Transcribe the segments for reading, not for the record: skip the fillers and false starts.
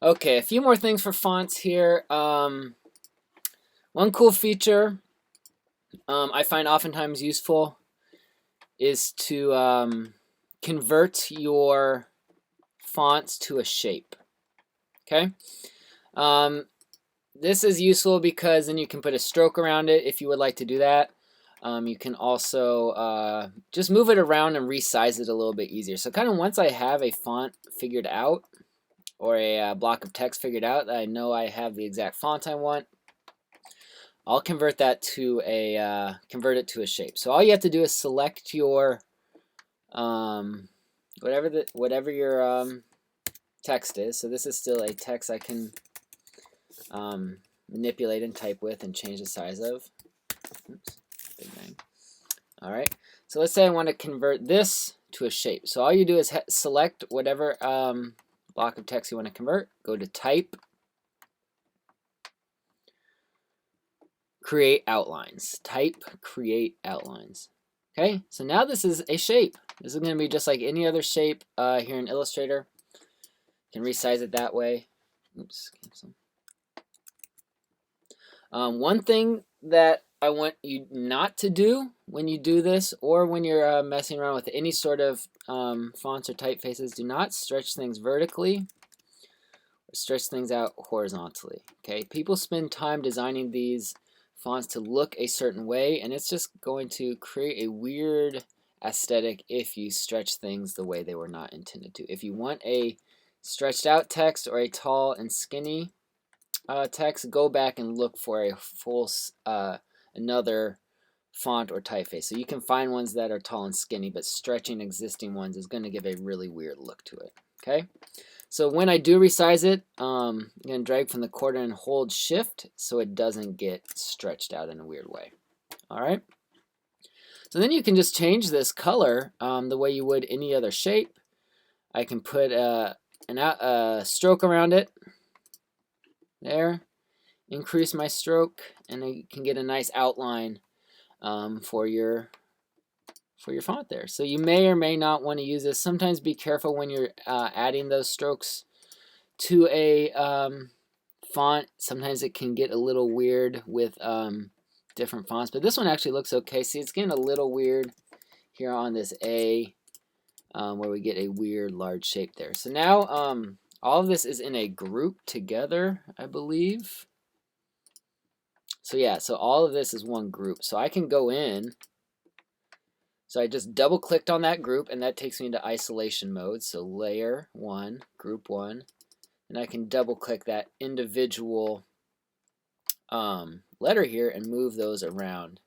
Okay, a few more things for fonts here. One cool feature I find oftentimes useful is to convert your fonts to a shape. Okay, this is useful because then you can put a stroke around it if you would like to do that. You can also just move it around and resize it a little bit easier. So kind of once I have a font figured out or a block of text figured out that I know I have the exact font I want, I'll convert that to a convert it to a shape. So all you have to do is select your whatever your text is. So this is still a text I can manipulate and type with and change the size of. Oops, big bang. All right. So let's say I want to convert this to a shape. So all you do is select whatever block of text you want to convert. Go to Type, Create Outlines. Type, Create Outlines. Okay, so now this is a shape. This is going to be just like any other shape here in Illustrator. You can resize it that way. Oops, cancel. One thing that I want you not to do when you do this, or when you're messing around with any sort of fonts or typefaces, do not stretch things vertically or stretch things out horizontally. Okay, people spend time designing these fonts to look a certain way, and it's just going to create a weird aesthetic if you stretch things the way they were not intended to. If you want a stretched out text or a tall and skinny text, go back and look for a full another font or typeface. So you can find ones that are tall and skinny, but stretching existing ones is going to give a really weird look to it. Okay, so when I do resize it, I'm going to drag from the corner and hold Shift so it doesn't get stretched out in a weird way. All right. So then you can just change this color the way you would any other shape. I can put a stroke around it. There. Increase my stroke, and you can get a nice outline for your font there. So you may or may not want to use this. Sometimes be careful when you're adding those strokes to a font. Sometimes it can get a little weird with different fonts, but this one actually looks okay. See, it's getting a little weird here on this A, where we get a weird large shape there. So now all of this is in a group together, I believe. So yeah, so all of this is one group. So I can go in. So I just double clicked on that group, and that takes me into isolation mode. So layer 1, group 1, and I can double click that individual letter here and move those around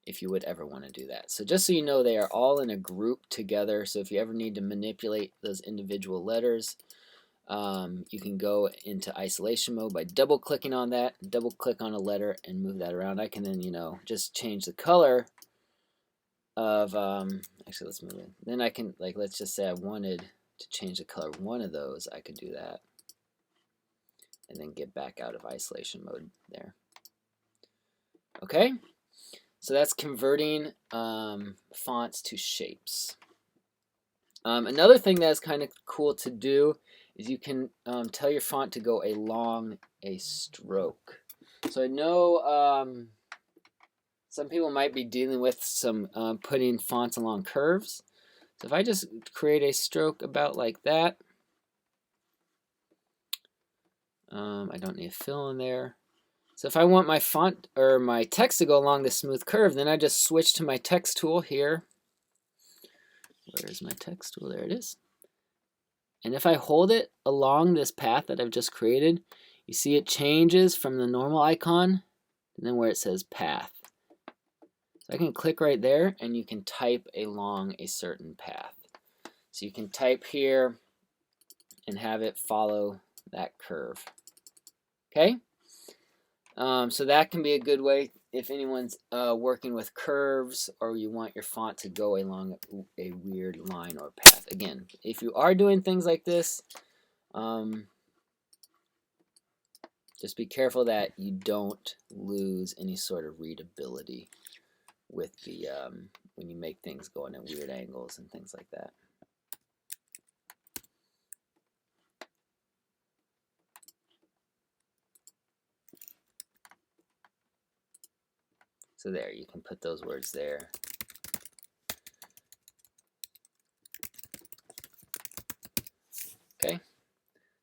if you would ever want to do that. So just so you know, they are all in a group together. So if you ever need to manipulate those individual letters, you can go into isolation mode by double clicking on that, double click on a letter and move that around. I can then, just change the color of, actually let's move it. Then I can, like, let's just say I wanted to change the color of one of those, I could do that. And then get back out of isolation mode there. Okay, so that's converting fonts to shapes. Another thing that's kind of cool to do is you can tell your font to go along a stroke. So I know some people might be dealing with some putting fonts along curves. So if I just create a stroke about like that, I don't need a fill in there. So if I want my font or my text to go along the smooth curve, then I just switch to my text tool here. Where's my text tool? There it is. And if I hold it along this path that I've just created, you see it changes from the normal icon and then where it says path. So I can click right there and you can type along a certain path. So you can type here and have it follow that curve. Okay? So that can be a good way if anyone's working with curves or you want your font to go along a weird line or path. Again, if you are doing things like this, just be careful that you don't lose any sort of readability with the when you make things go in at weird angles and things like that. So there, you can put those words there. Okay,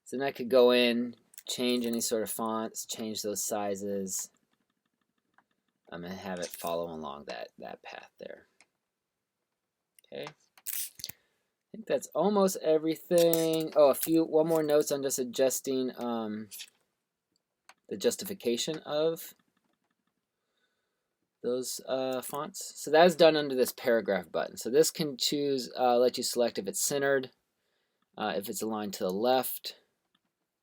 so then I could go in, change any sort of fonts, change those sizes. I'm going to have it follow along that path there. Okay, I think that's almost everything. Oh, one more notes on just adjusting the justification of those fonts. So that is done under this paragraph button. So this can choose, let you select if it's centered, if it's aligned to the left,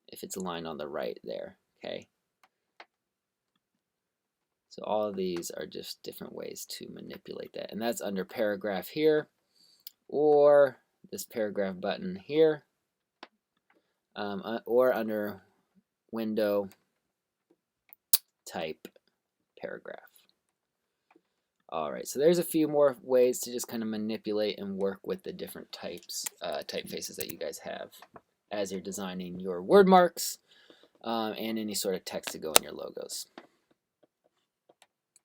if it's aligned on the right there. Okay. So all of these are just different ways to manipulate that. And that's under paragraph here, or this paragraph button here, or under window type paragraph. All right, so there's a few more ways to just kind of manipulate and work with the different typefaces that you guys have as you're designing your word marks and any sort of text to go in your logos.